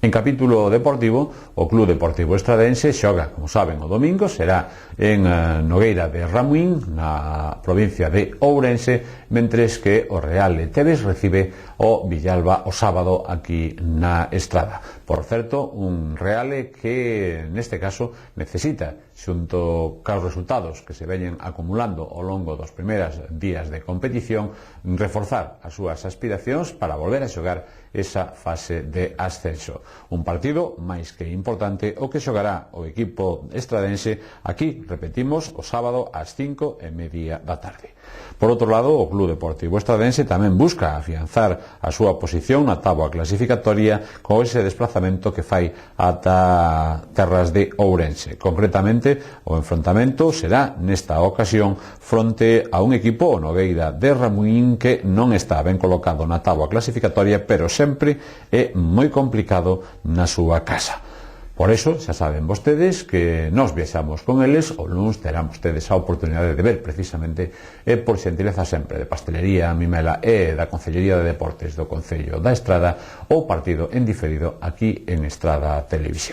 En capítulo deportivo, o Club Deportivo Estradense xoga, como saben, o domingo, será en Nogueira de Ramuín, na provincia de Ourense, mentres que o Real de Tebes recibe o Villalba o sábado aquí na Estrada. Por certo, un Reale que neste caso necesita, xunto caos resultados que se veñen acumulando ao longo dos primeiros días de competición, reforzar as súas aspiracións para volver a xogar esa fase de ascenso. Un partido máis que importante o que xogará o equipo estradense aquí, repetimos, o sábado ás 5:30 da tarde. Por outro lado, o Club Deportivo Estradense tamén busca afianzar a súa posición na táboa clasificatoria con ese desplazamento que fai ata terras de Ourense. Concretamente, o enfrontamento será nesta ocasión fronte a un equipo, o Nogueira de Ramuín, que non está ben colocado na táboa clasificatoria, pero sempre é moi complicado na súa casa. Por eso, xa saben vostedes que nós viaxamos con eles, o luns terán vostedes a oportunidade de ver precisamente, por xentileza sempre, de Pastelería Mimela e da Concellería de Deportes do Concello da Estrada, o partido en diferido aquí en Estrada Televisión.